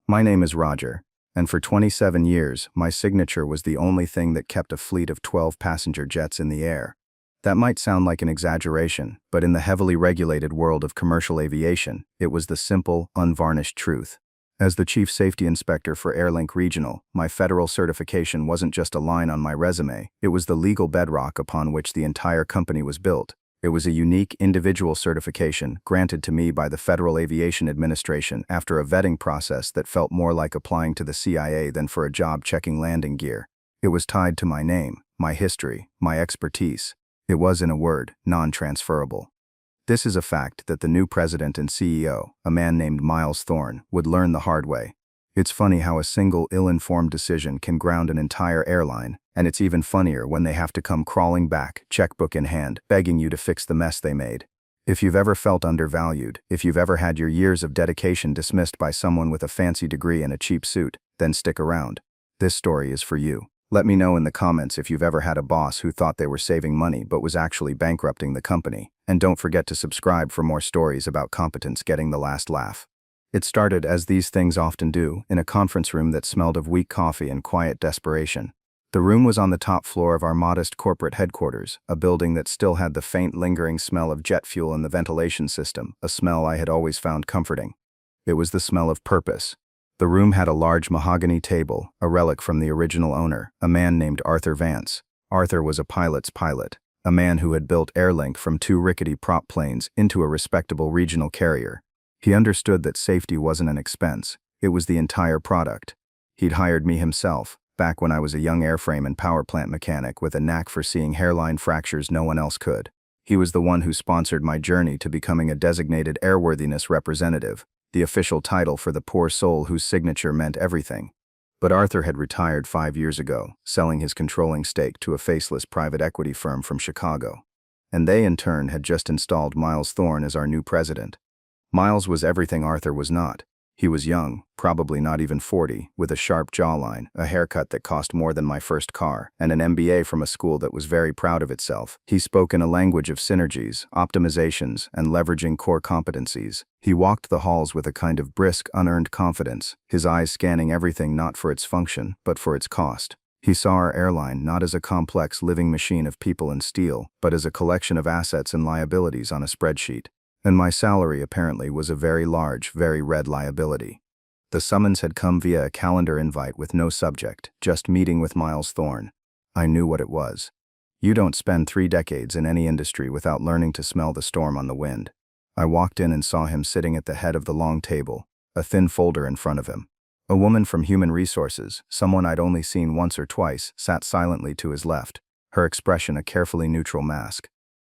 My name is Roger, and for 27 years, my signature was the only thing that kept a fleet of 12 passenger jets in the air. That might sound like an exaggeration, but in the heavily regulated world of commercial aviation, it was the simple, unvarnished truth. As the Chief Safety Inspector for Airlink Regional, my federal certification wasn't just a line on my resume, it was the legal bedrock upon which the entire company was built. It was a unique individual certification granted to me by the Federal Aviation Administration after a vetting process that felt more like applying to the CIA than for a job checking landing gear. It was tied to my name, my history, my expertise. It was, in a word, non-transferable. This is a fact that the new president and CEO, a man named Miles Thorne, would learn the hard way. It's funny how a single ill-informed decision can ground an entire airline, and it's even funnier when they have to come crawling back, checkbook in hand, begging you to fix the mess they made. If you've ever felt undervalued, if you've ever had your years of dedication dismissed by someone with a fancy degree and a cheap suit, then stick around. This story is for you. Let me know in the comments if you've ever had a boss who thought they were saving money but was actually bankrupting the company. And don't forget to subscribe for more stories about competence getting the last laugh. It started, as these things often do, in a conference room that smelled of weak coffee and quiet desperation. The room was on the top floor of our modest corporate headquarters, a building that still had the faint lingering smell of jet fuel in the ventilation system, a smell I had always found comforting. It was the smell of purpose. The room had a large mahogany table, a relic from the original owner, a man named Arthur Vance. Arthur was a pilot's pilot, a man who had built Airlink from 2 rickety prop planes into a respectable regional carrier. He understood that safety wasn't an expense, it was the entire product. He'd hired me himself, back when I was a young airframe and power plant mechanic with a knack for seeing hairline fractures no one else could. He was the one who sponsored my journey to becoming a designated airworthiness representative, the official title for the poor soul whose signature meant everything. But Arthur had retired 5 years ago, selling his controlling stake to a faceless private equity firm from Chicago. And they, in turn, had just installed Miles Thorne as our new president. Miles was everything Arthur was not. He was young, probably not even 40, with a sharp jawline, a haircut that cost more than my first car, and an MBA from a school that was very proud of itself. He spoke in a language of synergies, optimizations, and leveraging core competencies. He walked the halls with a kind of brisk, unearned confidence, his eyes scanning everything not for its function, but for its cost. He saw our airline not as a complex living machine of people and steel, but as a collection of assets and liabilities on a spreadsheet. And my salary, apparently, was a very large, very red liability. The summons had come via a calendar invite with no subject, just meeting with Miles Thorne. I knew what it was. You don't spend 3 decades in any industry without learning to smell the storm on the wind. I walked in and saw him sitting at the head of the long table, a thin folder in front of him. A woman from Human Resources, someone I'd only seen once or twice, sat silently to his left, her expression a carefully neutral mask.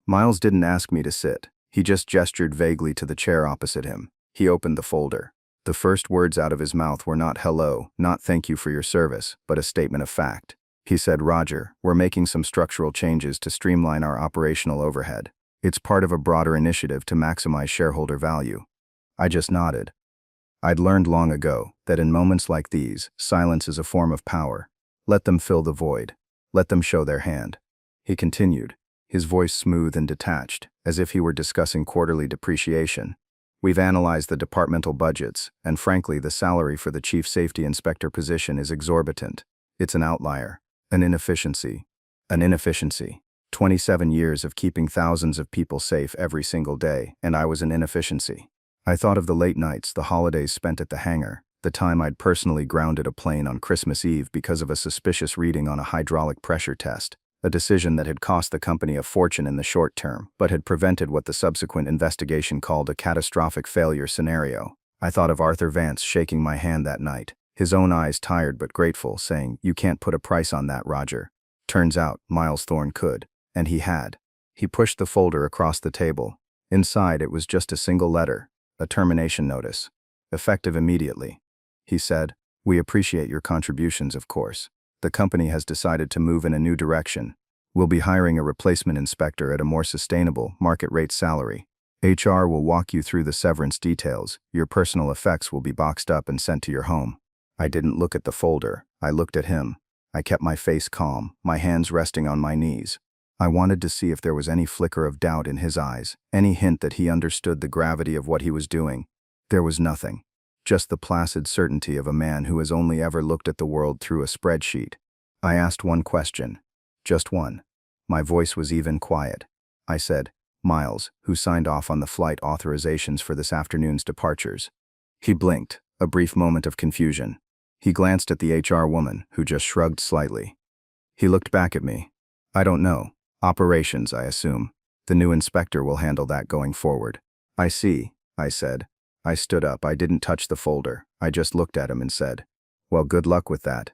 Miles didn't ask me to sit. He just gestured vaguely to the chair opposite him. He opened the folder. The first words out of his mouth were not hello, not thank you for your service, but a statement of fact. He said, "Roger, we're making some structural changes to streamline our operational overhead. It's part of a broader initiative to maximize shareholder value." I just nodded. I'd learned long ago that in moments like these, silence is a form of power. Let them fill the void. Let them show their hand. He continued, his voice smooth and detached, as if he were discussing quarterly depreciation. "We've analyzed the departmental budgets, and frankly, the salary for the chief safety inspector position is exorbitant. It's an outlier, an inefficiency. 27 years of keeping thousands of people safe every single day, and I was an inefficiency." I thought of the late nights, the holidays spent at the hangar, the time I'd personally grounded a plane on Christmas Eve because of a suspicious reading on a hydraulic pressure test. A decision that had cost the company a fortune in the short term, but had prevented what the subsequent investigation called a catastrophic failure scenario. I thought of Arthur Vance shaking my hand that night, his own eyes tired but grateful, saying, "You can't put a price on that, Roger." Turns out, Miles Thorne could, and he had. He pushed the folder across the table. Inside, it was just a single letter, a termination notice, effective immediately. He said, "We appreciate your contributions, of course. The company has decided to move in a new direction. We'll be hiring a replacement inspector at a more sustainable, market-rate salary. HR will walk you through the severance details. Your personal effects will be boxed up and sent to your home." I didn't look at the folder. I looked at him. I kept my face calm, my hands resting on my knees. I wanted to see if there was any flicker of doubt in his eyes, any hint that he understood the gravity of what he was doing. There was nothing. just the placid certainty of a man who has only ever looked at the world through a spreadsheet. I asked one question. Just one. My voice was even quiet. I said, "Miles, who signed off on the flight authorizations for this afternoon's departures?" He blinked, a brief moment of confusion. He glanced at the HR woman, who just shrugged slightly. He looked back at me. "I don't know. Operations, I assume. The new inspector will handle that going forward." "I see," I said. I stood up. I didn't touch the folder. I just looked at him and said, "Well, good luck with that."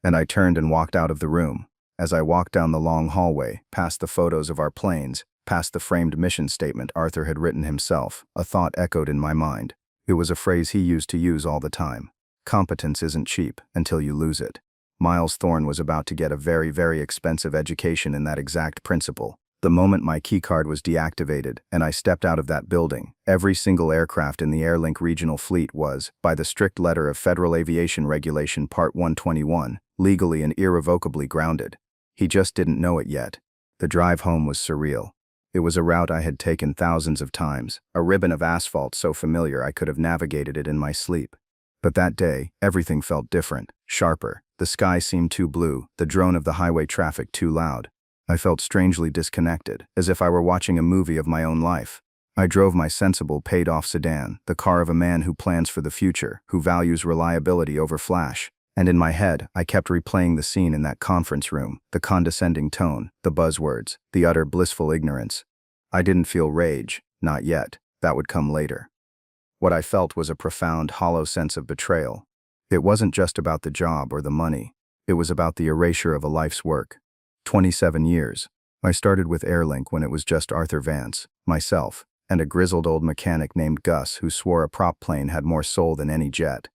And I turned and walked out of the room. As I walked down the long hallway, past the photos of our planes, past the framed mission statement Arthur had written himself, a thought echoed in my mind. It was a phrase he used to use all the time. Competence isn't cheap until you lose it. Miles Thorne was about to get a very, very expensive education in that exact principle. The moment my keycard was deactivated and I stepped out of that building, every single aircraft in the Airlink regional fleet was, by the strict letter of Federal Aviation Regulation Part 121, legally and irrevocably grounded. He just didn't know it yet. The drive home was surreal. It was a route I had taken thousands of times, a ribbon of asphalt so familiar I could have navigated it in my sleep. But that day, everything felt different, sharper. The sky seemed too blue, the drone of the highway traffic too loud. I felt strangely disconnected, as if I were watching a movie of my own life. I drove my sensible, paid-off sedan, the car of a man who plans for the future, who values reliability over flash. And in my head, I kept replaying the scene in that conference room, the condescending tone, the buzzwords, the utter blissful ignorance. I didn't feel rage, not yet. That would come later. What I felt was a profound, hollow sense of betrayal. It wasn't just about the job or the money. It was about the erasure of a life's work. 27 years. I started with Airlink when it was just Arthur Vance, myself, and a grizzled old mechanic named Gus who swore a prop plane had more soul than any jet.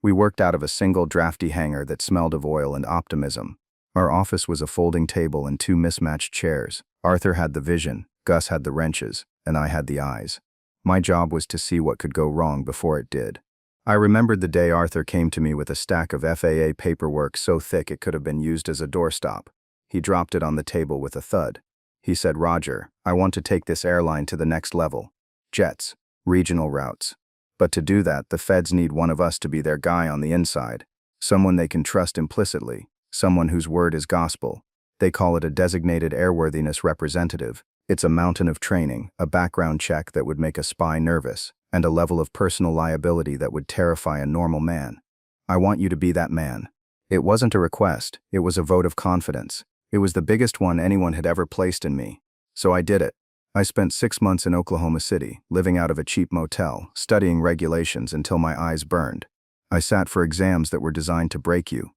We worked out of a single drafty hangar that smelled of oil and optimism. Our office was a folding table and two mismatched chairs. Arthur had the vision, Gus had the wrenches, and I had the eyes. My job was to see what could go wrong before it did. I remembered the day Arthur came to me with a stack of FAA paperwork so thick it could have been used as a doorstop. He dropped it on the table with a thud. He said, "Roger, I want to take this airline to the next level. Jets, regional routes. But to do that, the feds need one of us to be their guy on the inside. Someone they can trust implicitly, someone whose word is gospel. They call it a designated airworthiness representative. It's a mountain of training, a background check that would make a spy nervous, and a level of personal liability that would terrify a normal man. I want you to be that man." It wasn't a request, it was a vote of confidence. It was the biggest one anyone had ever placed in me. So I did it. I spent 6 months in Oklahoma City, living out of a cheap motel, studying regulations until my eyes burned. I sat for exams that were designed to break you.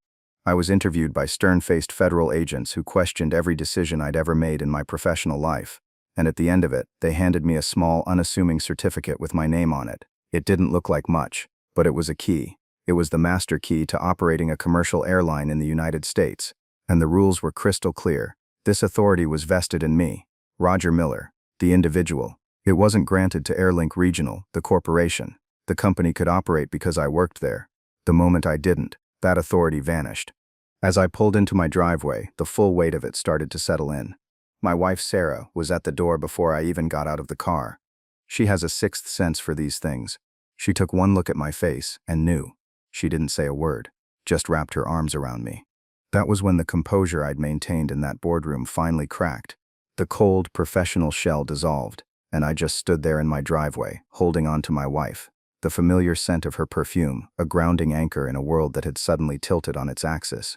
I was interviewed by stern-faced federal agents who questioned every decision I'd ever made in my professional life. And at the end of it, they handed me a small, unassuming certificate with my name on it. It didn't look like much, but it was a key. It was the master key to operating a commercial airline in the United States. And the rules were crystal clear. This authority was vested in me, Roger Miller, the individual. It wasn't granted to Airlink Regional, the corporation. The company could operate because I worked there. The moment I didn't, that authority vanished. As I pulled into my driveway, the full weight of it started to settle in. My wife, Sarah, was at the door before I even got out of the car. She has a sixth sense for these things. She took one look at my face and knew. She didn't say a word, just wrapped her arms around me. That was when the composure I'd maintained in that boardroom finally cracked. The cold, professional shell dissolved, and I just stood there in my driveway, holding on to my wife. The familiar scent of her perfume, a grounding anchor in a world that had suddenly tilted on its axis.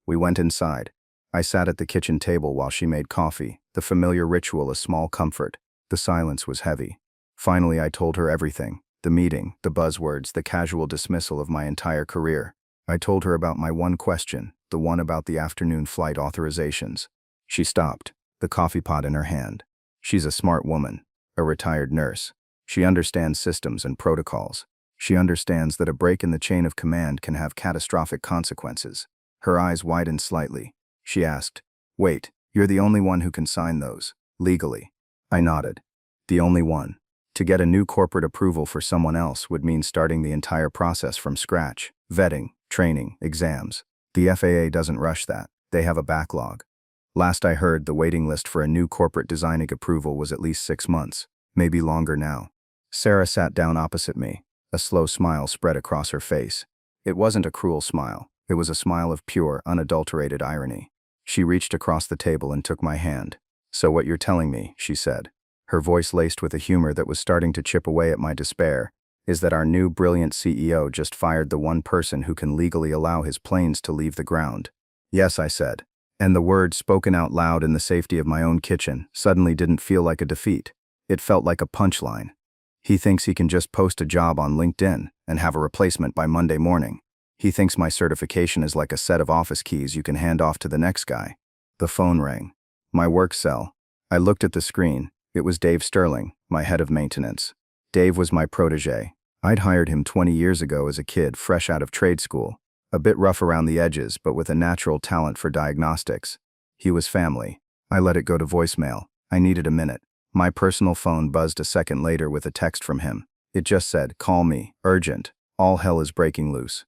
We went inside. I sat at the kitchen table while she made coffee, the familiar ritual a small comfort. The silence was heavy. Finally, I told her everything. The meeting, the buzzwords, the casual dismissal of my entire career. I told her about my one question, the one about the afternoon flight authorizations. She stopped, the coffee pot in her hand. She's a smart woman, a retired nurse. She understands systems and protocols. She understands that a break in the chain of command can have catastrophic consequences. Her eyes widened slightly. She asked, "Wait, you're the only one who can sign those, legally?" I nodded. The only one. To get a new corporate approval for someone else would mean starting the entire process from scratch. Vetting, training, exams. The FAA doesn't rush that. They have a backlog. Last I heard, the waiting list for a new corporate designing approval was at least 6 months, maybe longer now. Sarah sat down opposite me, A slow smile spread across her face. It wasn't a cruel smile. It was a smile of pure, unadulterated irony. She reached across the table and took my hand. "So what you're telling me," she said, her voice laced with a humor that was starting to chip away at my despair, "is that our new brilliant CEO just fired the one person who can legally allow his planes to leave the ground." "Yes," I said. And the word, spoken out loud in the safety of my own kitchen, suddenly didn't feel like a defeat. It felt like a punchline. He thinks he can just post a job on LinkedIn and have a replacement by Monday morning. He thinks my certification is like a set of office keys you can hand off to the next guy. The phone rang. My work cell. I looked at the screen. It was Dave Sterling, my head of maintenance. Dave was my protege. I'd hired him 20 years ago as a kid fresh out of trade school. A bit rough around the edges, but with a natural talent for diagnostics. He was family. I let it go to voicemail. I needed a minute. My personal phone buzzed a second later with a text from him. It just said, "Call me, urgent. All hell is breaking loose."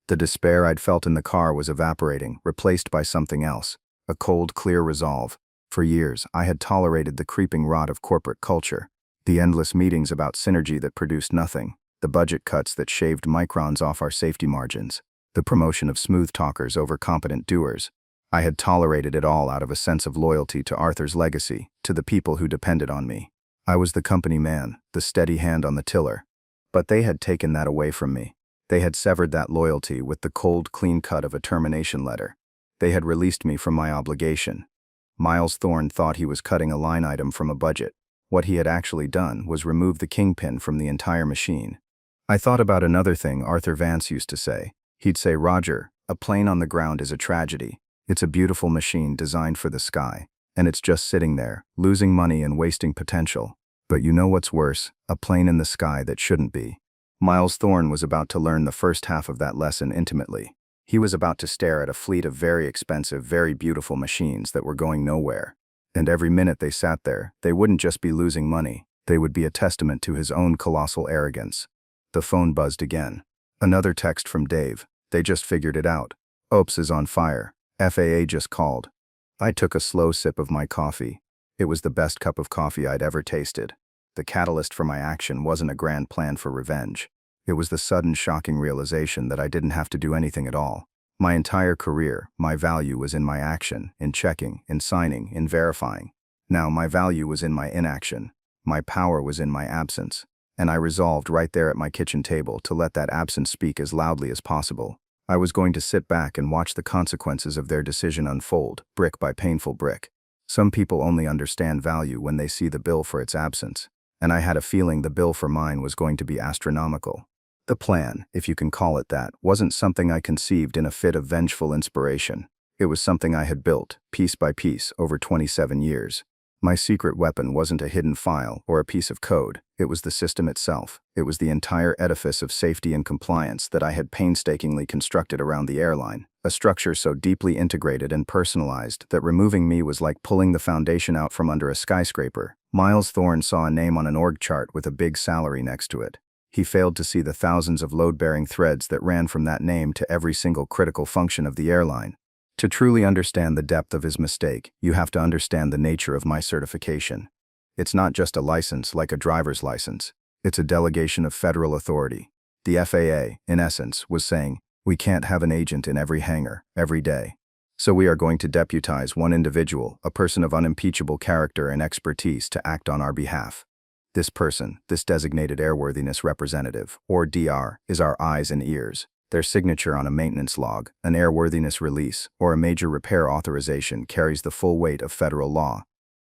The despair I'd felt in the car was evaporating, replaced by something else. A cold, clear resolve. For years, I had tolerated the creeping rot of corporate culture. The endless meetings about synergy that produced nothing. The budget cuts that shaved microns off our safety margins. The promotion of smooth talkers over competent doers. I had tolerated it all out of a sense of loyalty to Arthur's legacy, to the people who depended on me. I was the company man, the steady hand on the tiller. But they had taken that away from me. They had severed that loyalty with the cold, clean cut of a termination letter. They had released me from my obligation. Miles Thorne thought he was cutting a line item from a budget. What he had actually done was remove the kingpin from the entire machine. I thought about another thing Arthur Vance used to say. He'd say, "Roger, a plane on the ground is a tragedy. It's a beautiful machine designed for the sky, and it's just sitting there, losing money and wasting potential. But you know what's worse? A plane in the sky that shouldn't be." Miles Thorne was about to learn the first half of that lesson intimately. He was about to stare at a fleet of very expensive, very beautiful machines that were going nowhere. And every minute they sat there, they wouldn't just be losing money, they would be a testament to his own colossal arrogance. The phone buzzed again. Another text from Dave. "They just figured it out. OPS is on fire. FAA just called." I took a slow sip of my coffee. It was the best cup of coffee I'd ever tasted. The catalyst for my action wasn't a grand plan for revenge. It was the sudden, shocking realization that I didn't have to do anything at all. My entire career, my value was in my action, in checking, in signing, in verifying. Now my value was in my inaction. My power was in my absence. And I resolved right there at my kitchen table to let that absence speak as loudly as possible. I was going to sit back and watch the consequences of their decision unfold, brick by painful brick. Some people only understand value when they see the bill for its absence. And I had a feeling the bill for mine was going to be astronomical. The plan, if you can call it that, wasn't something I conceived in a fit of vengeful inspiration. It was something I had built, piece by piece, over 27 years. My secret weapon wasn't a hidden file or a piece of code. It was the system itself. It was the entire edifice of safety and compliance that I had painstakingly constructed around the airline, a structure so deeply integrated and personalized that removing me was like pulling the foundation out from under a skyscraper. Miles Thorne saw a name on an org chart with a big salary next to it. He failed to see the thousands of load-bearing threads that ran from that name to every single critical function of the airline. To truly understand the depth of his mistake, you have to understand the nature of my certification. It's not just a license like a driver's license. It's a delegation of federal authority. The FAA, in essence, was saying, "We can't have an agent in every hangar, every day. So we are going to deputize one individual, a person of unimpeachable character and expertise, to act on our behalf. This person, this designated airworthiness representative, or DR, is our eyes and ears. Their signature on a maintenance log, an airworthiness release, or a major repair authorization carries the full weight of federal law."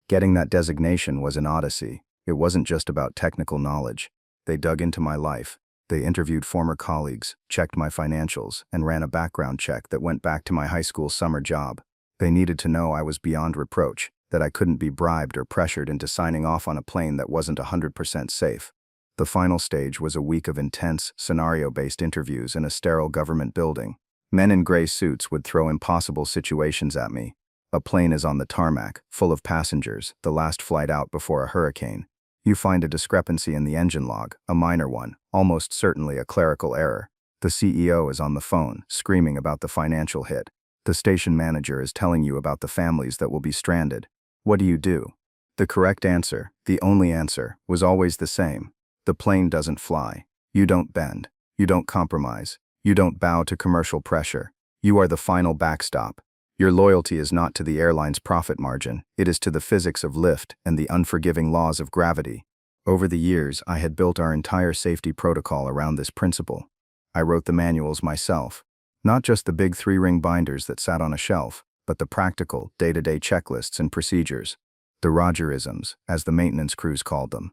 Getting that designation was an odyssey. It wasn't just about technical knowledge. They dug into my life. They interviewed former colleagues, checked my financials, and ran a background check that went back to my high school summer job. They needed to know I was beyond reproach, that I couldn't be bribed or pressured into signing off on a plane that wasn't 100% safe. The final stage was a week of intense, scenario-based interviews in a sterile government building. Men in gray suits would throw impossible situations at me. A plane is on the tarmac, full of passengers, the last flight out before a hurricane. You find a discrepancy in the engine log, a minor one, almost certainly a clerical error. The CEO is on the phone, screaming about the financial hit. The station manager is telling you about the families that will be stranded. What do? The correct answer, the only answer, was always the same. The plane doesn't fly. You don't bend. You don't compromise. You don't bow to commercial pressure. You are the final backstop. Your loyalty is not to the airline's profit margin, it is to the physics of lift and the unforgiving laws of gravity. Over the years, I had built our entire safety protocol around this principle. I wrote the manuals myself. Not just the big 3-ring binders that sat on a shelf, but the practical, day-to-day checklists and procedures. The Rogerisms, as the maintenance crews called them.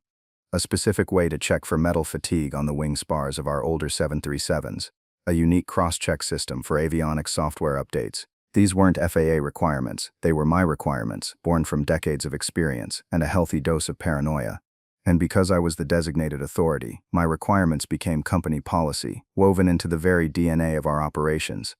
A specific way to check for metal fatigue on the wing spars of our older 737s. A unique cross-check system for avionics software updates. These weren't FAA requirements, they were my requirements, born from decades of experience and a healthy dose of paranoia. And because I was the designated authority, my requirements became company policy, woven into the very DNA of our operations.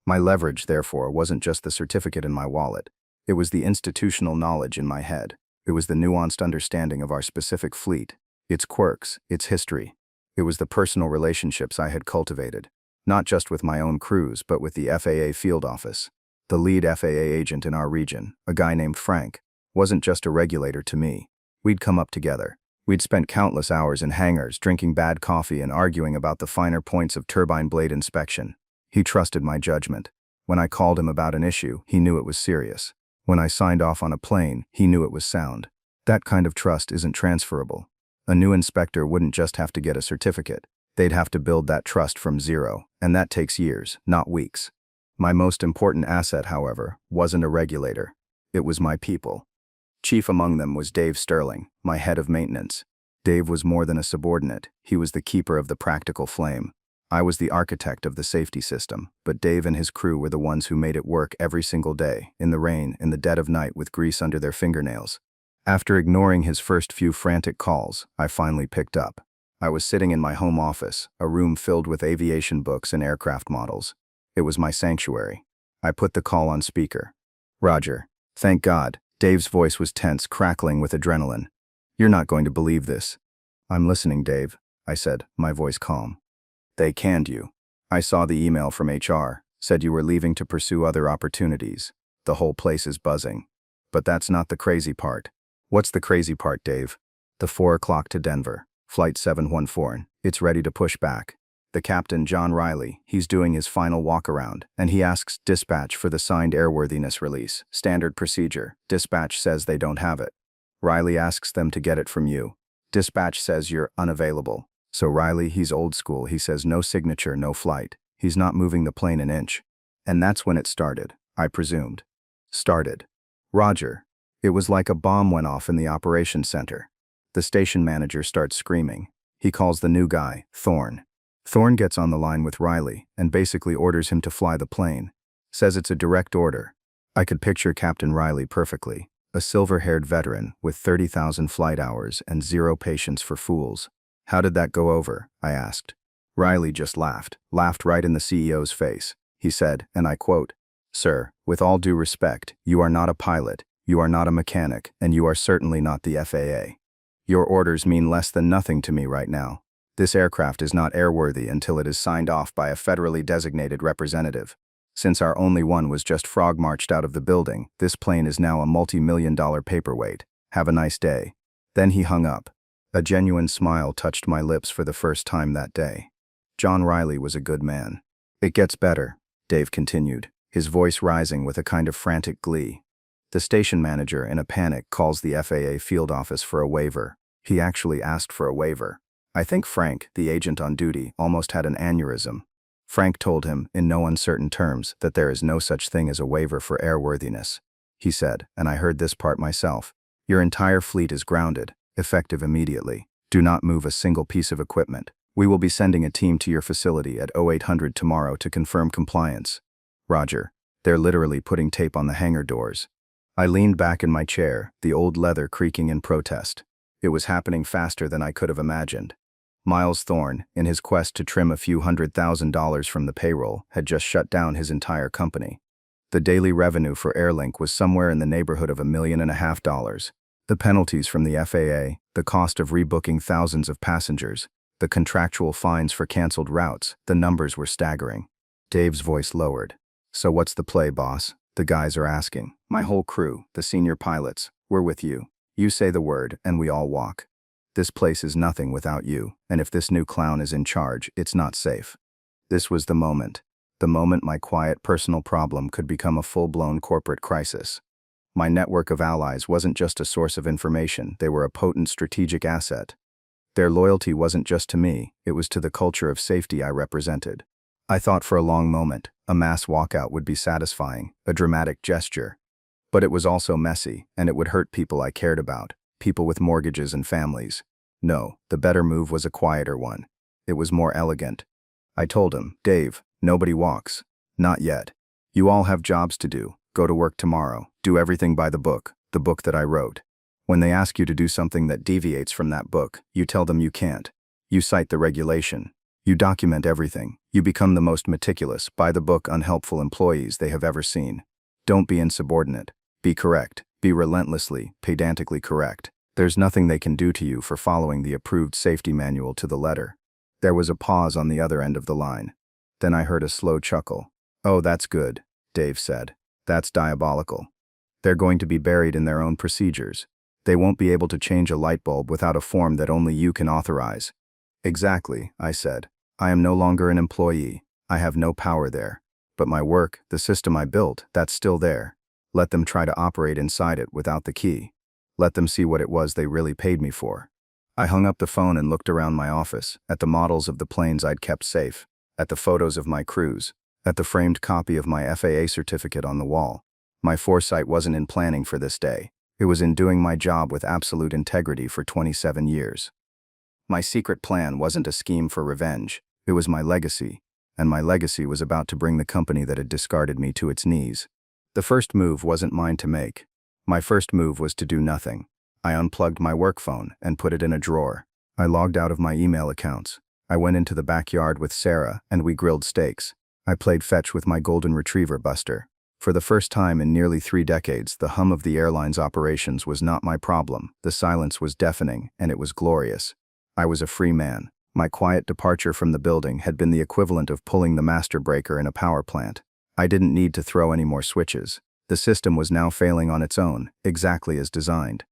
My leverage, therefore, wasn't just the certificate in my wallet. It was the institutional knowledge in my head. It was the nuanced understanding of our specific fleet, its quirks, its history. It was the personal relationships I had cultivated, not just with my own crews, but with the FAA field office. The lead FAA agent in our region, a guy named Frank, wasn't just a regulator to me. We'd come up together. We'd spent countless hours in hangars, drinking bad coffee and arguing about the finer points of turbine blade inspection. He trusted my judgment. When I called him about an issue, he knew it was serious. When I signed off on a plane, he knew it was sound. That kind of trust isn't transferable. A new inspector wouldn't just have to get a certificate. They'd have to build that trust from zero, and that takes years, not weeks. My most important asset, however, wasn't a regulator. It was my people. Chief among them was Dave Sterling, my head of maintenance. Dave was more than a subordinate. He was the keeper of the practical flame. I was the architect of the safety system, but Dave and his crew were the ones who made it work every single day, in the rain, in the dead of night with grease under their fingernails. After ignoring his first few frantic calls, I finally picked up. I was sitting in my home office, a room filled with aviation books and aircraft models. It was my sanctuary. I put the call on speaker. Roger. Thank God. Dave's voice was tense, crackling with adrenaline. You're not going to believe this. I'm listening, Dave, I said, my voice calm. They canned you. I saw the email from HR, said you were leaving to pursue other opportunities. The whole place is buzzing. But that's not the crazy part. What's the crazy part, Dave? The 4 o'clock to Denver, Flight 714, it's ready to push back. The captain, John Riley, he's doing his final walk-around, and he asks dispatch for the signed airworthiness release. Standard procedure. Dispatch says they don't have it. Riley asks them to get it from you. Dispatch says you're unavailable. So Riley, he's old school. He says no signature, no flight. He's not moving the plane an inch. And that's when it started, I presumed. Started. Roger. It was like a bomb went off in the operations center. The station manager starts screaming. He calls the new guy, Thorne. Thorne gets on the line with Riley and basically orders him to fly the plane. Says it's a direct order. I could picture Captain Riley perfectly. A silver-haired veteran with 30,000 flight hours and zero patience for fools. How did that go over? I asked. Riley just laughed right in the CEO's face. He said, and I quote, "Sir, with all due respect, you are not a pilot, you are not a mechanic, and you are certainly not the FAA. Your orders mean less than nothing to me right now. This aircraft is not airworthy until it is signed off by a federally designated representative. Since our only one was just frog-marched out of the building, this plane is now a multi-million-dollar paperweight. Have a nice day." Then he hung up. A genuine smile touched my lips for the first time that day. John Riley was a good man. "It gets better," Dave continued, his voice rising with a kind of frantic glee. The station manager, in a panic, calls the FAA field office for a waiver. He actually asked for a waiver. I think Frank, the agent on duty, almost had an aneurysm. Frank told him, in no uncertain terms, that there is no such thing as a waiver for airworthiness. He said, and I heard this part myself, "Your entire fleet is grounded, effective immediately. Do not move a single piece of equipment. We will be sending a team to your facility at 0800 tomorrow to confirm compliance." Roger. They're literally putting tape on the hangar doors. I leaned back in my chair, the old leather creaking in protest. It was happening faster than I could have imagined. Miles Thorne, in his quest to trim a few $100,000 from the payroll, had just shut down his entire company. The daily revenue for Airlink was somewhere in the neighborhood of $1.5 million. The penalties from the FAA, the cost of rebooking thousands of passengers, the contractual fines for canceled routes, the numbers were staggering. Dave's voice lowered. "So what's the play, boss?" the guys are asking. "My whole crew, the senior pilots, we're with you. You say the word, and we all walk." This place is nothing without you, and if this new clown is in charge, it's not safe. This was the moment. The moment my quiet personal problem could become a full-blown corporate crisis. My network of allies wasn't just a source of information, they were a potent strategic asset. Their loyalty wasn't just to me, it was to the culture of safety I represented. I thought for a long moment, a mass walkout would be satisfying, a dramatic gesture. But it was also messy, and it would hurt people I cared about, people with mortgages and families. No, the better move was a quieter one. It was more elegant. I told him, Dave, nobody walks. Not yet. You all have jobs to do. Go to work tomorrow. Do everything by the book that I wrote. When they ask you to do something that deviates from that book, you tell them you can't. You cite the regulation. You document everything. You become the most meticulous, by-the-book, unhelpful employees they have ever seen. Don't be insubordinate. Be correct. Be relentlessly, pedantically correct. There's nothing they can do to you for following the approved safety manual to the letter. There was a pause on the other end of the line. Then I heard a slow chuckle. Oh, that's good, Dave said. That's diabolical. They're going to be buried in their own procedures. They won't be able to change a light bulb without a form that only you can authorize. Exactly, I said. I am no longer an employee. I have no power there. But my work, the system I built, that's still there. Let them try to operate inside it without the key. Let them see what it was they really paid me for. I hung up the phone and looked around my office, at the models of the planes I'd kept safe, at the photos of my crews, at the framed copy of my FAA certificate on the wall. My foresight wasn't in planning for this day. It was in doing my job with absolute integrity for 27 years. My secret plan wasn't a scheme for revenge. It was my legacy, and my legacy was about to bring the company that had discarded me to its knees. The first move wasn't mine to make. My first move was to do nothing. I unplugged my work phone and put it in a drawer. I logged out of my email accounts. I went into the backyard with Sarah and we grilled steaks. I played fetch with my golden retriever Buster. For the first time in nearly 3 decades, the hum of the airline's operations was not my problem. The silence was deafening, and it was glorious. I was a free man. My quiet departure from the building had been the equivalent of pulling the master breaker in a power plant. I didn't need to throw any more switches. The system was now failing on its own, exactly as designed.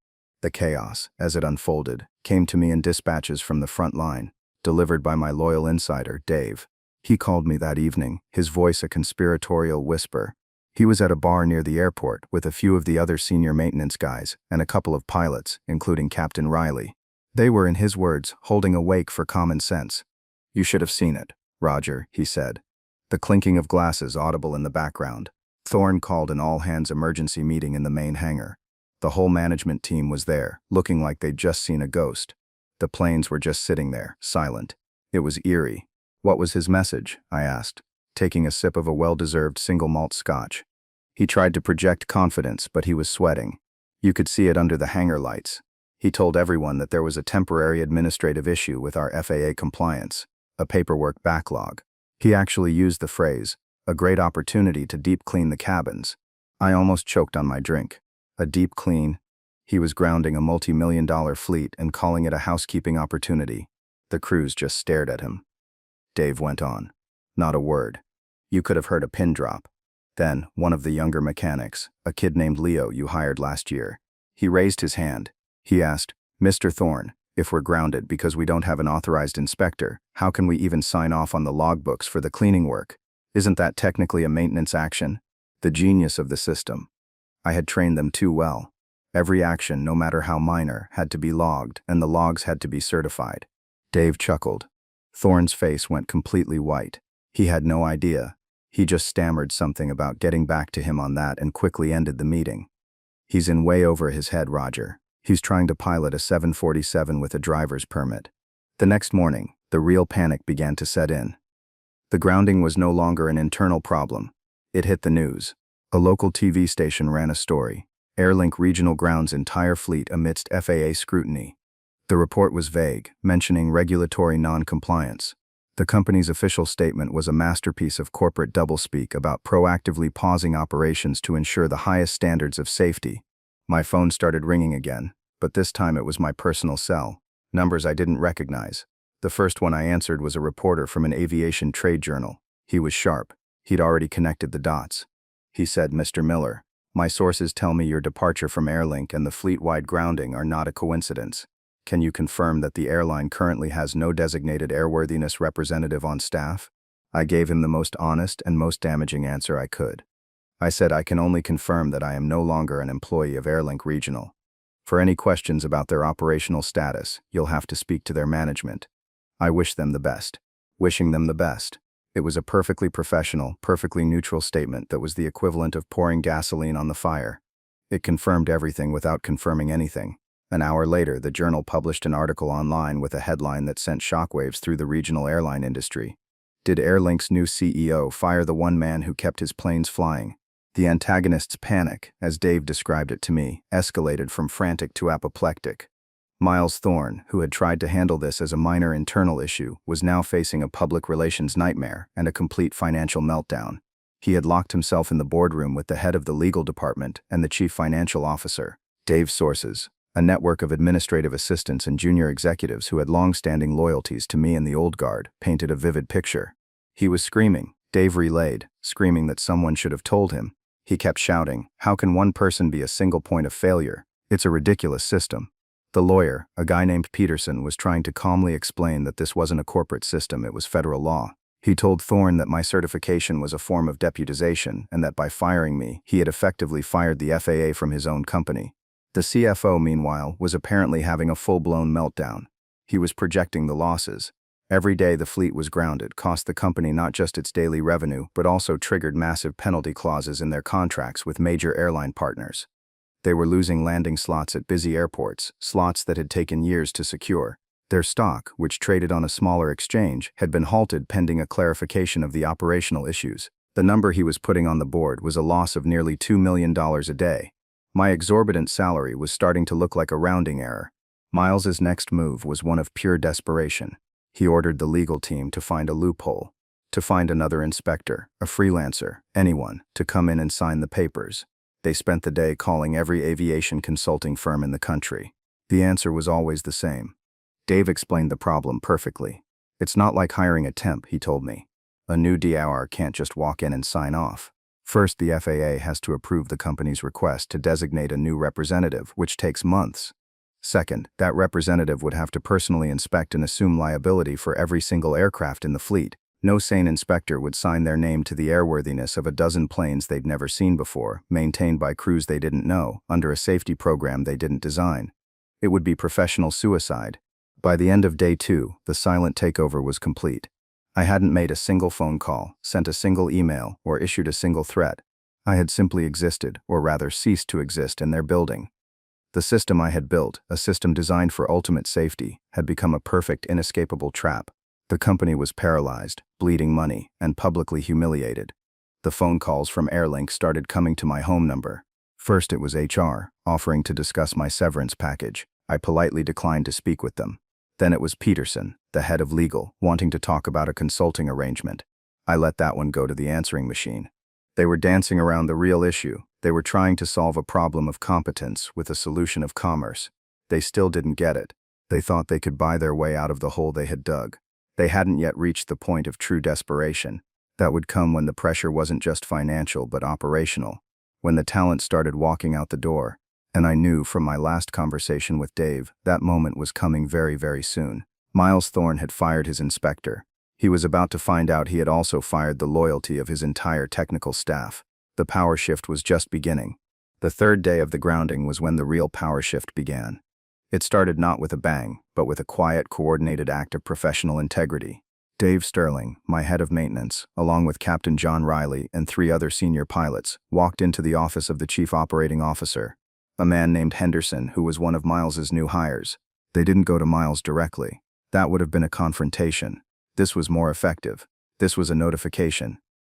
The chaos, as it unfolded, came to me in dispatches from the front line, delivered by my loyal insider, Dave. He called me that evening, his voice a conspiratorial whisper. He was at a bar near the airport with a few of the other senior maintenance guys and a couple of pilots, including Captain Riley. They were, in his words, holding a wake for common sense. You should have seen it, Roger, he said. The clinking of glasses audible in the background. Thorne called an all-hands emergency meeting in the main hangar. The whole management team was there, looking like they'd just seen a ghost. The planes were just sitting there, silent. It was eerie. What was his message? I asked, taking a sip of a well-deserved single malt scotch. He tried to project confidence, but he was sweating. You could see it under the hangar lights. He told everyone that there was a temporary administrative issue with our FAA compliance, a paperwork backlog. He actually used the phrase, a great opportunity to deep clean the cabins. I almost choked on my drink. A deep clean? He was grounding a multi-million-dollar fleet and calling it a housekeeping opportunity. The crews just stared at him. Dave went on. Not a word. You could have heard a pin drop. Then, one of the younger mechanics, a kid named Leo you hired last year, he raised his hand. He asked, Mr. Thorne, if we're grounded because we don't have an authorized inspector, how can we even sign off on the logbooks for the cleaning work? Isn't that technically a maintenance action? The genius of the system. I had trained them too well. Every action, no matter how minor, had to be logged, and the logs had to be certified. Dave chuckled. Thorne's face went completely white. He had no idea. He just stammered something about getting back to him on that and quickly ended the meeting. He's in way over his head, Roger. He's trying to pilot a 747 with a driver's permit. The next morning, the real panic began to set in. The grounding was no longer an internal problem. It hit the news. A local TV station ran a story. Airlink Regional Ground's entire fleet amidst FAA scrutiny. The report was vague, mentioning regulatory non-compliance. The company's official statement was a masterpiece of corporate doublespeak about proactively pausing operations to ensure the highest standards of safety. My phone started ringing again, but this time it was my personal cell. Numbers I didn't recognize. The first one I answered was a reporter from an aviation trade journal. He was sharp. He'd already connected the dots. He said, Mr. Miller, my sources tell me your departure from Airlink and the fleet-wide grounding are not a coincidence. Can you confirm that the airline currently has no designated airworthiness representative on staff? I gave him the most honest and most damaging answer I could. I said I can only confirm that I am no longer an employee of Airlink Regional. For any questions about their operational status, you'll have to speak to their management. I wish them the best. Wishing them the best. It was a perfectly professional, perfectly neutral statement that was the equivalent of pouring gasoline on the fire. It confirmed everything without confirming anything. An hour later, the journal published an article online with a headline that sent shockwaves through the regional airline industry. Did Airlink's new CEO fire the one man who kept his planes flying? The antagonist's panic, as Dave described it to me, escalated from frantic to apoplectic. Miles Thorne, who had tried to handle this as a minor internal issue, was now facing a public relations nightmare and a complete financial meltdown. He had locked himself in the boardroom with the head of the legal department and the chief financial officer. Dave's sources, a network of administrative assistants and junior executives who had long-standing loyalties to me and the old guard, painted a vivid picture. He was screaming, Dave relayed, screaming that someone should have told him. He kept shouting, how can one person be a single point of failure? It's a ridiculous system. The lawyer, a guy named Peterson, was trying to calmly explain that this wasn't a corporate system, it was federal law. He told Thorne that my certification was a form of deputization and that by firing me, he had effectively fired the FAA from his own company. The CFO, meanwhile, was apparently having a full-blown meltdown. He was projecting the losses. Every day the fleet was grounded cost the company not just its daily revenue, but also triggered massive penalty clauses in their contracts with major airline partners. They were losing landing slots at busy airports, slots that had taken years to secure. Their stock, which traded on a smaller exchange, had been halted pending a clarification of the operational issues. The number he was putting on the board was a loss of nearly $2 million a day. My exorbitant salary was starting to look like a rounding error. Miles's next move was one of pure desperation. He ordered the legal team to find a loophole, to find another inspector, a freelancer, anyone, to come in and sign the papers. They spent the day calling every aviation consulting firm in the country. The answer was always the same. Dave explained the problem perfectly. It's not like hiring a temp, he told me. A new DIR can't just walk in and sign off. First, the FAA has to approve the company's request to designate a new representative, which takes months. Second, that representative would have to personally inspect and assume liability for every single aircraft in the fleet. No sane inspector would sign their name to the airworthiness of a dozen planes they'd never seen before, maintained by crews they didn't know, under a safety program they didn't design. It would be professional suicide. By the end of day 2, the silent takeover was complete. I hadn't made a single phone call, sent a single email, or issued a single threat. I had simply existed, or rather ceased to exist, in their building. The system I had built, a system designed for ultimate safety, had become a perfect, inescapable trap. The company was paralyzed, bleeding money, and publicly humiliated. The phone calls from Airlink started coming to my home number. First it was HR, offering to discuss my severance package. I politely declined to speak with them. Then it was Peterson, the head of legal, wanting to talk about a consulting arrangement. I let that one go to the answering machine. They were dancing around the real issue. They were trying to solve a problem of competence with a solution of commerce. They still didn't get it. They thought they could buy their way out of the hole they had dug. They hadn't yet reached the point of true desperation. That would come when the pressure wasn't just financial but operational, when the talent started walking out the door. And I knew from my last conversation with Dave that moment was coming very, very soon. Miles Thorne had fired his inspector. He was about to find out he had also fired the loyalty of his entire technical staff. The power shift was just beginning. The third day of the grounding was when the real power shift began. It started not with a bang, but with a quiet, coordinated act of professional integrity. Dave Sterling, my head of maintenance, along with Captain John Riley and 3 other senior pilots, walked into the office of the chief operating officer, a man named Henderson who was one of Miles's new hires. They didn't go to Miles directly. That would have been a confrontation. This was more effective. This was a notification.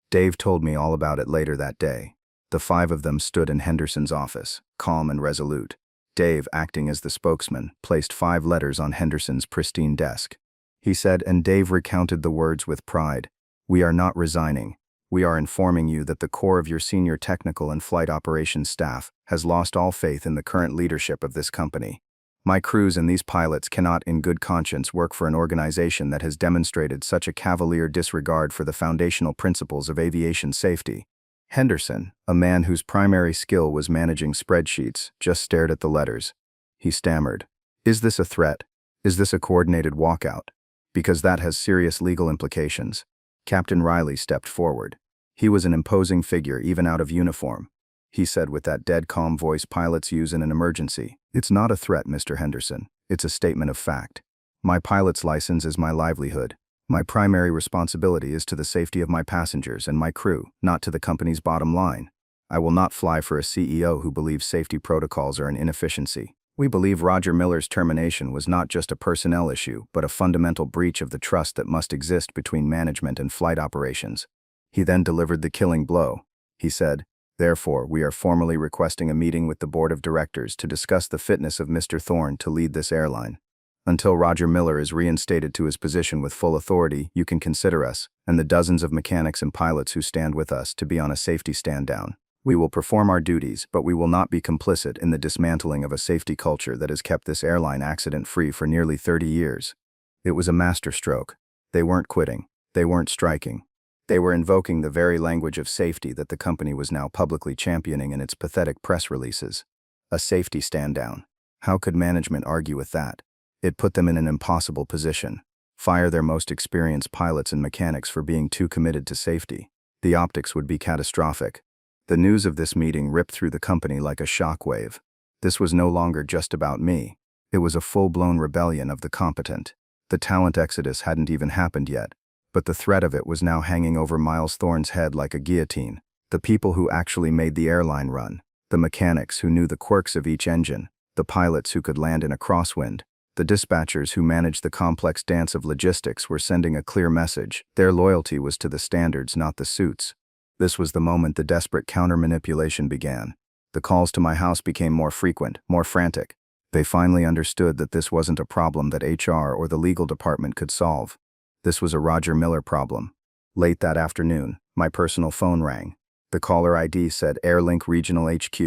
Dave told me all about it later that day. The 5 of them stood in Henderson's office, calm and resolute. Dave, acting as the spokesman, placed 5 letters on Henderson's pristine desk. He said, and Dave recounted the words with pride, "We are not resigning. We are informing you that the core of your senior technical and flight operations staff has lost all faith in the current leadership of this company. My crews and these pilots cannot in good conscience work for an organization that has demonstrated such a cavalier disregard for the foundational principles of aviation safety." Henderson, a man whose primary skill was managing spreadsheets, just stared at the letters. He stammered, Is this a threat? Is this a coordinated walkout? Because that has serious legal implications. Captain Riley stepped forward. He was an imposing figure even out of uniform. He said with that dead calm voice pilots use in an emergency, "It's not a threat, Mr. Henderson. It's a statement of fact. My pilot's license is my livelihood. My primary responsibility is to the safety of my passengers and my crew, not to the company's bottom line. I will not fly for a CEO who believes safety protocols are an inefficiency. We believe Roger Miller's termination was not just a personnel issue, but a fundamental breach of the trust that must exist between management and flight operations." He then delivered the killing blow. He said, "Therefore, we are formally requesting a meeting with the board of directors to discuss the fitness of Mr. Thorne to lead this airline. Until Roger Miller is reinstated to his position with full authority, you can consider us, and the dozens of mechanics and pilots who stand with us, to be on a safety stand-down. We will perform our duties, but we will not be complicit in the dismantling of a safety culture that has kept this airline accident-free for nearly 30 years. It was a masterstroke. They weren't quitting. They weren't striking. They were invoking the very language of safety that the company was now publicly championing in its pathetic press releases. A safety stand-down. How could management argue with that? It put them in an impossible position. Fire their most experienced pilots and mechanics for being too committed to safety. The optics would be catastrophic. The news of this meeting ripped through the company like a shockwave. This was no longer just about me. It was a full-blown rebellion of the competent. The talent exodus hadn't even happened yet, but the threat of it was now hanging over Miles Thorne's head like a guillotine. The people who actually made the airline run, the mechanics who knew the quirks of each engine, the pilots who could land in a crosswind, the dispatchers who managed the complex dance of logistics were sending a clear message. Their loyalty was to the standards, not the suits. This was the moment the desperate counter-manipulation began. The calls to my house became more frequent, more frantic. They finally understood that this wasn't a problem that HR or the legal department could solve. This was a Roger Miller problem. Late that afternoon, my personal phone rang. The caller ID said Airlink Regional HQ.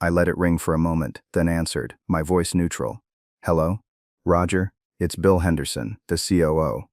I let it ring for a moment, then answered, my voice neutral. "Hello? Roger, it's Bill Henderson, the COO.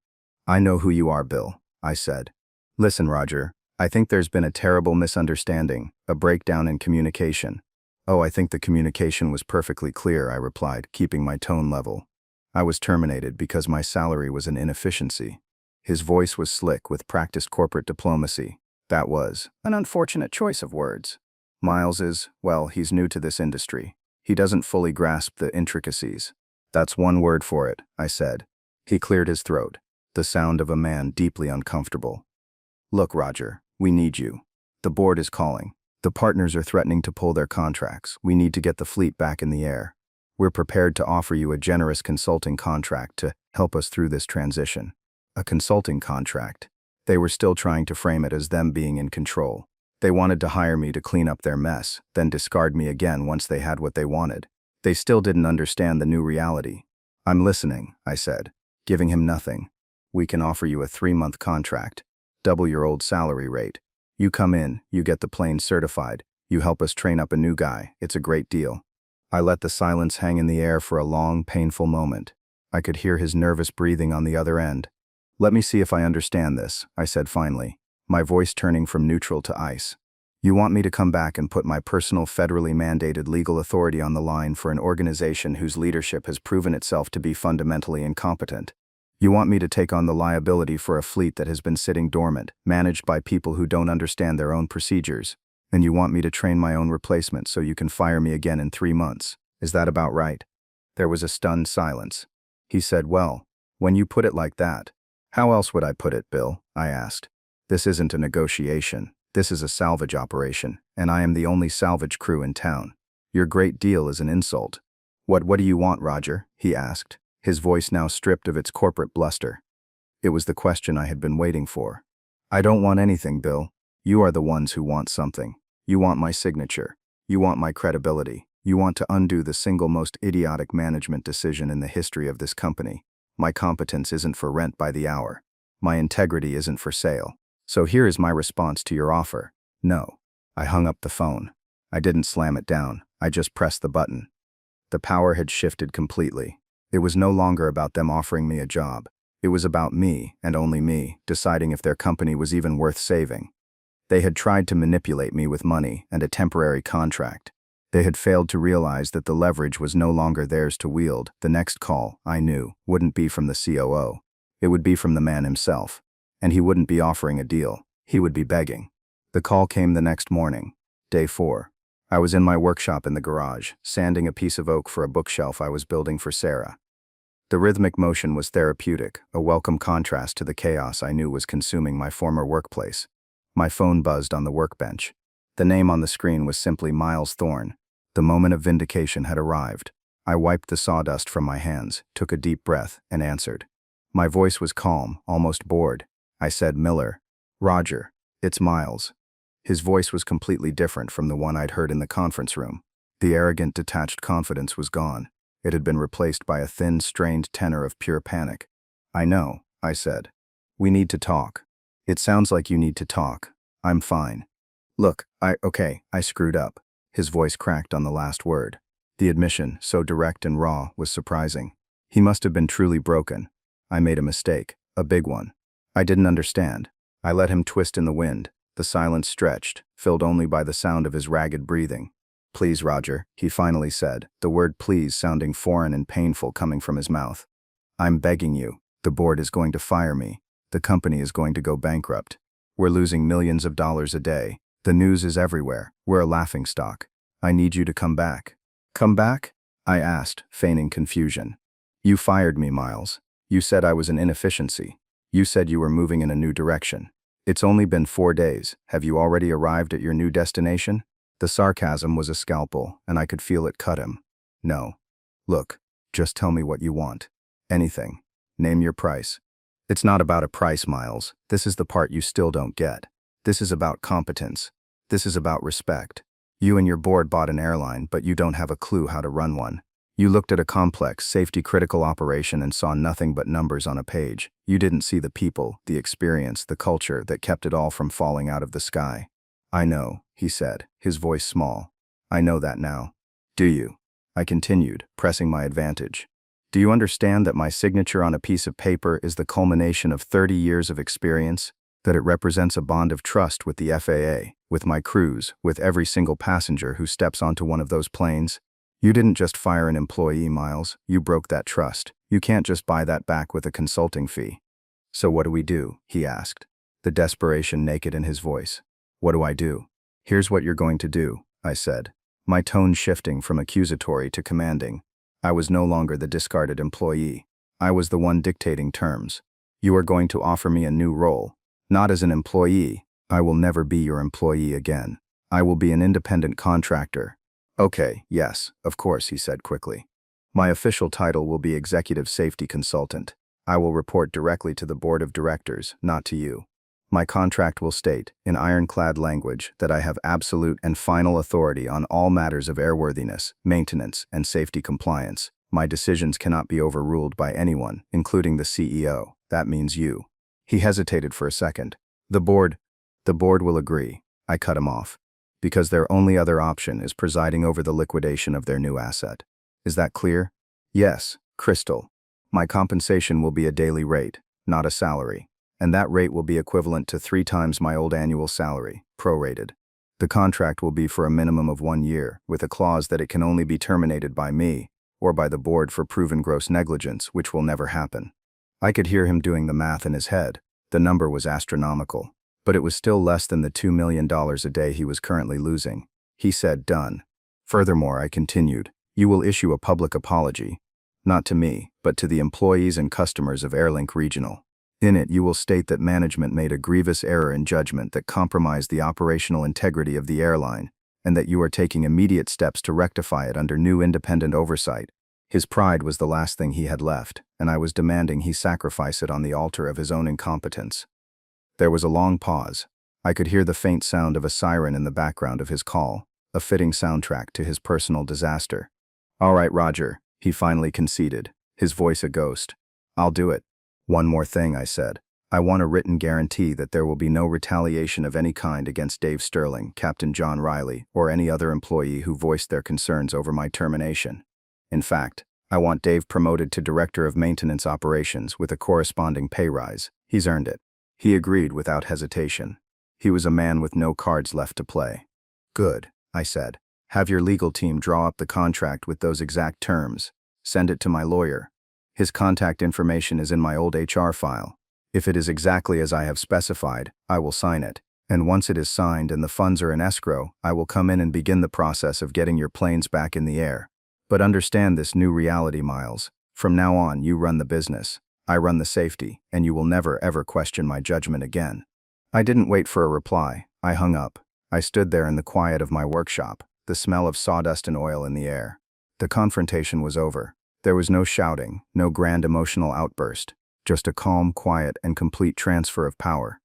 "I know who you are, Bill," I said. "Listen, Roger, I think there's been a terrible misunderstanding, a breakdown in communication." "Oh, I think the communication was perfectly clear," I replied, keeping my tone level. "I was terminated because my salary was an inefficiency." His voice was slick with practiced corporate diplomacy. "That was an unfortunate choice of words. Miles is, well, he's new to this industry. He doesn't fully grasp the intricacies." "That's one word for it," I said. He cleared his throat, the sound of a man deeply uncomfortable. "Look, Roger, we need you. The board is calling. The partners are threatening to pull their contracts. We need to get the fleet back in the air. We're prepared to offer you a generous consulting contract to help us through this transition." A consulting contract. They were still trying to frame it as them being in control. They wanted to hire me to clean up their mess, then discard me again once they had what they wanted. They still didn't understand the new reality. "I'm listening," I said, giving him nothing. "We can offer you a 3-month contract, double your old salary rate. You come in, you get the plane certified, you help us train up a new guy. It's a great deal." I let the silence hang in the air for a long, painful moment. I could hear his nervous breathing on the other end. "Let me see if I understand this," I said finally, my voice turning from neutral to ice. "You want me to come back and put my personal federally mandated legal authority on the line for an organization whose leadership has proven itself to be fundamentally incompetent. You want me to take on the liability for a fleet that has been sitting dormant, managed by people who don't understand their own procedures. And you want me to train my own replacement so you can fire me again in 3 months. Is that about right?" There was a stunned silence. He said, "Well, when you put it like that." "How else would I put it, Bill?" I asked. "This isn't a negotiation. This is a salvage operation, and I am the only salvage crew in town. Your great deal is an insult." What do you want, Roger?" he asked, his voice now stripped of its corporate bluster. It was the question I had been waiting for. "I don't want anything, Bill. You are the ones who want something. You want my signature. You want my credibility. You want to undo the single most idiotic management decision in the history of this company. My competence isn't for rent by the hour. My integrity isn't for sale. So here is my response to your offer. No." I hung up the phone. I didn't slam it down. I just pressed the button. The power had shifted completely. It was no longer about them offering me a job. It was about me, and only me, deciding if their company was even worth saving. They had tried to manipulate me with money and a temporary contract. They had failed to realize that the leverage was no longer theirs to wield. The next call, I knew, wouldn't be from the COO. It would be from the man himself. And he wouldn't be offering a deal. He would be begging. The call came the next morning. Day 4. I was in my workshop in the garage, sanding a piece of oak for a bookshelf I was building for Sarah. The rhythmic motion was therapeutic, a welcome contrast to the chaos I knew was consuming my former workplace. My phone buzzed on the workbench. The name on the screen was simply Miles Thorne. The moment of vindication had arrived. I wiped the sawdust from my hands, took a deep breath, and answered. My voice was calm, almost bored. I said, Miller. Roger, it's Miles. His voice was completely different from the one I'd heard in the conference room. The arrogant, detached confidence was gone. It had been replaced by a thin, strained tenor of pure panic. I know, I said. We need to talk. It sounds like you need to talk. I'm fine. Look, I screwed up. His voice cracked on the last word. The admission, so direct and raw, was surprising. He must have been truly broken. I made a mistake, a big one. I didn't understand. I let him twist in the wind. The silence stretched, filled only by the sound of his ragged breathing. Please, Roger, he finally said, the word please sounding foreign and painful coming from his mouth. I'm begging you. The board is going to fire me. The company is going to go bankrupt. We're losing millions of dollars a day. The news is everywhere. We're a laughingstock. I need you to come back. Come back? I asked, feigning confusion. You fired me, Miles. You said I was an inefficiency. You said you were moving in a new direction. It's only been 4 days. Have you already arrived at your new destination? The sarcasm was a scalpel, and I could feel it cut him. No. Look, just tell me what you want. Anything. Name your price. It's not about a price, Miles. This is the part you still don't get. This is about competence. This is about respect. You and your board bought an airline, but you don't have a clue how to run one. You looked at a complex, safety-critical operation and saw nothing but numbers on a page. You didn't see the people, the experience, the culture that kept it all from falling out of the sky. I know, he said, his voice small. I know that now. Do you? I continued, pressing my advantage. Do you understand that my signature on a piece of paper is the culmination of 30 years of experience? That it represents a bond of trust with the FAA, with my crews, with every single passenger who steps onto one of those planes? You didn't just fire an employee, Miles. You broke that trust. You can't just buy that back with a consulting fee. So what do we do? He asked, the desperation naked in his voice. What do I do? Here's what you're going to do, I said, my tone shifting from accusatory to commanding. I was no longer the discarded employee. I was the one dictating terms. You are going to offer me a new role. Not as an employee. I will never be your employee again. I will be an independent contractor. Okay, yes, of course, he said quickly. My official title will be Executive Safety Consultant. I will report directly to the Board of Directors, not to you. My contract will state, in ironclad language, that I have absolute and final authority on all matters of airworthiness, maintenance, and safety compliance. My decisions cannot be overruled by anyone, including the CEO. That means you. He hesitated for a second. The board will agree. I cut him off. Because their only other option is presiding over the liquidation of their new asset. Is that clear? Yes, crystal. My compensation will be a daily rate, not a salary. And that rate will be equivalent to 3 times my old annual salary, prorated. The contract will be for a minimum of 1 year, with a clause that it can only be terminated by me, or by the board for proven gross negligence, which will never happen. I could hear him doing the math in his head. The number was astronomical. But it was still less than the $2 million a day he was currently losing. He said, done. Furthermore, I continued, you will issue a public apology, not to me, but to the employees and customers of Airlink Regional. In it, you will state that management made a grievous error in judgment that compromised the operational integrity of the airline, and that you are taking immediate steps to rectify it under new independent oversight. His pride was the last thing he had left, and I was demanding he sacrifice it on the altar of his own incompetence. There was a long pause. I could hear the faint sound of a siren in the background of his call, a fitting soundtrack to his personal disaster. All right, Roger, he finally conceded, his voice a ghost. I'll do it. One more thing, I said. I want a written guarantee that there will be no retaliation of any kind against Dave Sterling, Captain John Riley, or any other employee who voiced their concerns over my termination. In fact, I want Dave promoted to Director of Maintenance Operations with a corresponding pay rise. He's earned it. He agreed without hesitation. He was a man with no cards left to play. Good, I said. Have your legal team draw up the contract with those exact terms. Send it to my lawyer. His contact information is in my old HR file. If it is exactly as I have specified, I will sign it. And once it is signed and the funds are in escrow, I will come in and begin the process of getting your planes back in the air. But understand this new reality, Miles. From now on, you run the business. I run the safety, and you will never ever question my judgment again. I didn't wait for a reply. I hung up. I stood there in the quiet of my workshop, the smell of sawdust and oil in the air. The confrontation was over. There was no shouting, no grand emotional outburst, just a calm, quiet, and complete transfer of power.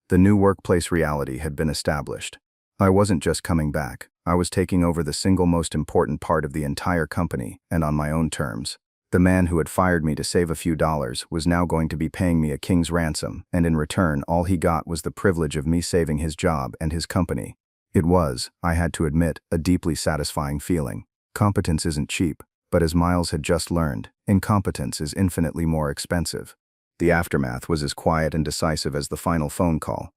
The new workplace reality had been established. I wasn't just coming back. I was taking over the single most important part of the entire company, and on my own terms. The man who had fired me to save a few dollars was now going to be paying me a king's ransom, and in return all he got was the privilege of me saving his job and his company. It was, I had to admit, a deeply satisfying feeling. Competence isn't cheap, but as Miles had just learned, incompetence is infinitely more expensive. The aftermath was as quiet and decisive as the final phone call.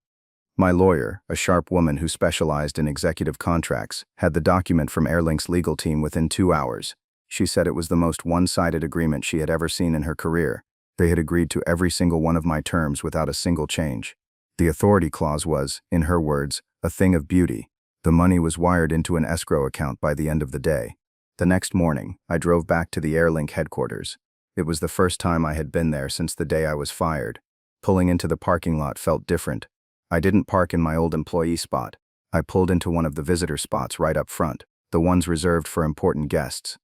My lawyer, a sharp woman who specialized in executive contracts, had the document from Airlink's legal team within 2 hours. She said it was the most one-sided agreement she had ever seen in her career. They had agreed to every single one of my terms without a single change. The authority clause was, in her words, a thing of beauty. The money was wired into an escrow account by the end of the day. The next morning, I drove back to the Airlink headquarters. It was the first time I had been there since the day I was fired. Pulling into the parking lot felt different. I didn't park in my old employee spot. I pulled into one of the visitor spots right up front, the ones reserved for important guests.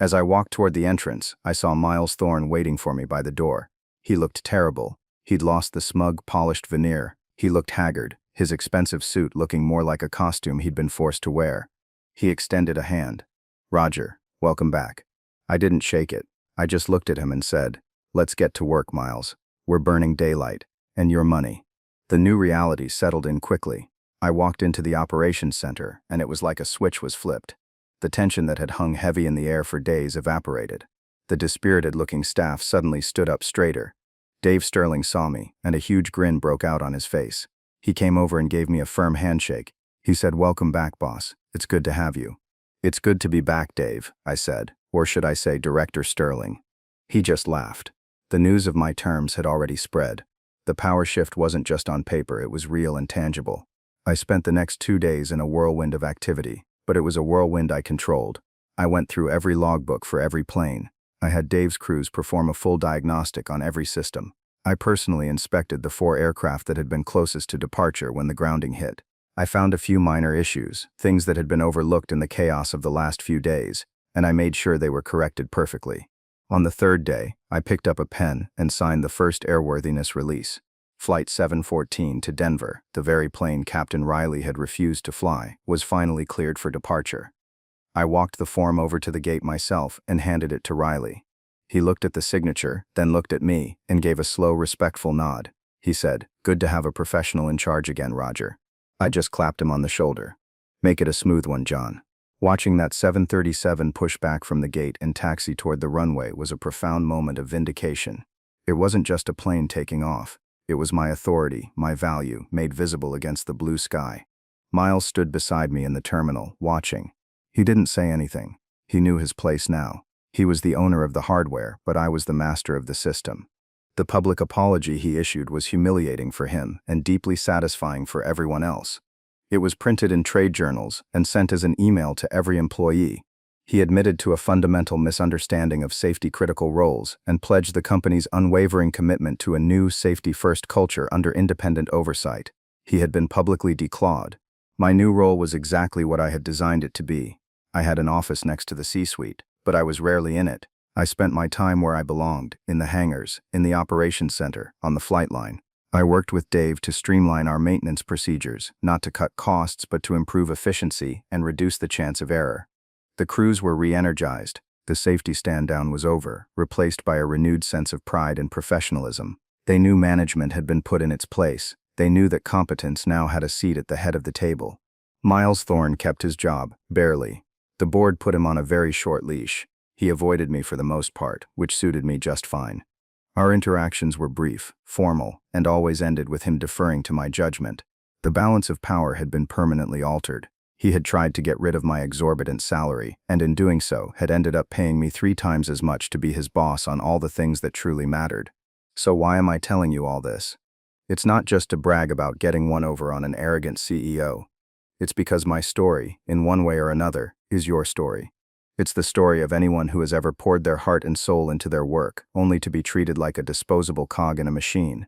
As I walked toward the entrance, I saw Miles Thorne waiting for me by the door. He looked terrible. He'd lost the smug, polished veneer. He looked haggard, his expensive suit looking more like a costume he'd been forced to wear. He extended a hand. "Roger, welcome back." I didn't shake it. I just looked at him and said, "Let's get to work, Miles. We're burning daylight. And your money." The new reality settled in quickly. I walked into the operations center, and it was like a switch was flipped. The tension that had hung heavy in the air for days evaporated. The dispirited-looking staff suddenly stood up straighter. Dave Sterling saw me, and a huge grin broke out on his face. He came over and gave me a firm handshake. He said, "Welcome back, boss. It's good to have you." "It's good to be back, Dave," I said, or should I say Director Sterling. He just laughed. The news of my terms had already spread. The power shift wasn't just on paper, it was real and tangible. I spent the next 2 days in a whirlwind of activity, but it was a whirlwind I controlled. I went through every logbook for every plane. I had Dave's crews perform a full diagnostic on every system. I personally inspected the 4 aircraft that had been closest to departure when the grounding hit. I found a few minor issues, things that had been overlooked in the chaos of the last few days, and I made sure they were corrected perfectly. On the 3rd day, I picked up a pen and signed the first airworthiness release. Flight 714 to Denver, the very plane Captain Riley had refused to fly, was finally cleared for departure. I walked the form over to the gate myself and handed it to Riley. He looked at the signature, then looked at me, and gave a slow, respectful nod. He said, "Good to have a professional in charge again, Roger." I just clapped him on the shoulder. "Make it a smooth one, John." Watching that 737 push back from the gate and taxi toward the runway was a profound moment of vindication. It wasn't just a plane taking off. It was my authority, my value, made visible against the blue sky. Miles stood beside me in the terminal, watching. He didn't say anything. He knew his place now. He was the owner of the hardware, but I was the master of the system. The public apology he issued was humiliating for him and deeply satisfying for everyone else. It was printed in trade journals and sent as an email to every employee. He admitted to a fundamental misunderstanding of safety-critical roles and pledged the company's unwavering commitment to a new safety-first culture under independent oversight. He had been publicly declawed. My new role was exactly what I had designed it to be. I had an office next to the C-suite, but I was rarely in it. I spent my time where I belonged, in the hangars, in the operations center, on the flight line. I worked with Dave to streamline our maintenance procedures, not to cut costs but to improve efficiency and reduce the chance of error. The crews were re-energized. The safety stand-down was over, replaced by a renewed sense of pride and professionalism. They knew management had been put in its place. They knew that competence now had a seat at the head of the table. Miles Thorne kept his job, barely. The board put him on a very short leash. He avoided me for the most part, which suited me just fine. Our interactions were brief, formal, and always ended with him deferring to my judgment. The balance of power had been permanently altered. He had tried to get rid of my exorbitant salary, and in doing so, had ended up paying me 3 times as much to be his boss on all the things that truly mattered. So why am I telling you all this? It's not just to brag about getting one over on an arrogant CEO. It's because my story, in one way or another, is your story. It's the story of anyone who has ever poured their heart and soul into their work, only to be treated like a disposable cog in a machine.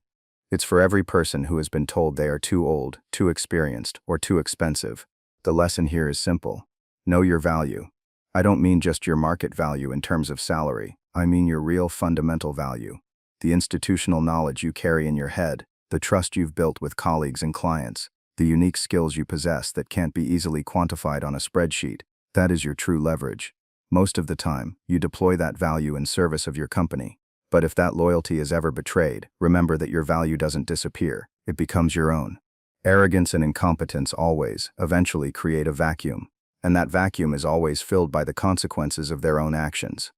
It's for every person who has been told they are too old, too experienced, or too expensive. The lesson here is simple. Know your value. I don't mean just your market value in terms of salary. I mean your real fundamental value. The institutional knowledge you carry in your head, the trust you've built with colleagues and clients, the unique skills you possess that can't be easily quantified on a spreadsheet. That is your true leverage. Most of the time, you deploy that value in service of your company. But if that loyalty is ever betrayed, remember that your value doesn't disappear. It becomes your own. Arrogance and incompetence always, eventually create a vacuum. And that vacuum is always filled by the consequences of their own actions.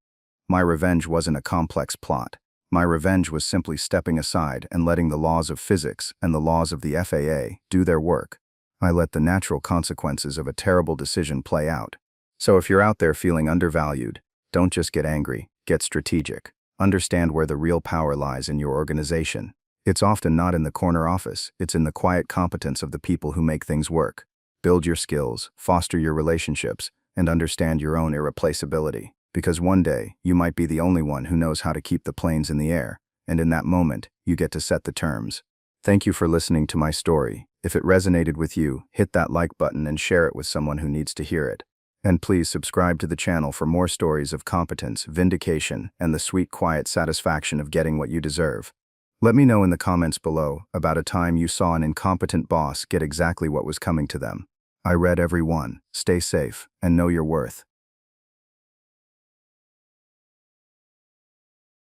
My revenge wasn't a complex plot. My revenge was simply stepping aside and letting the laws of physics and the laws of the FAA do their work. I let the natural consequences of a terrible decision play out. So if you're out there feeling undervalued, don't just get angry, get strategic. Understand where the real power lies in your organization. It's often not in the corner office, it's in the quiet competence of the people who make things work. Build your skills, foster your relationships, and understand your own irreplaceability. Because one day, you might be the only one who knows how to keep the planes in the air, and in that moment, you get to set the terms. Thank you for listening to my story. If it resonated with you, hit that like button and share it with someone who needs to hear it. And please subscribe to the channel for more stories of competence, vindication, and the sweet, quiet satisfaction of getting what you deserve. Let me know in the comments below about a time you saw an incompetent boss get exactly what was coming to them. I read every one. Stay safe and know your worth.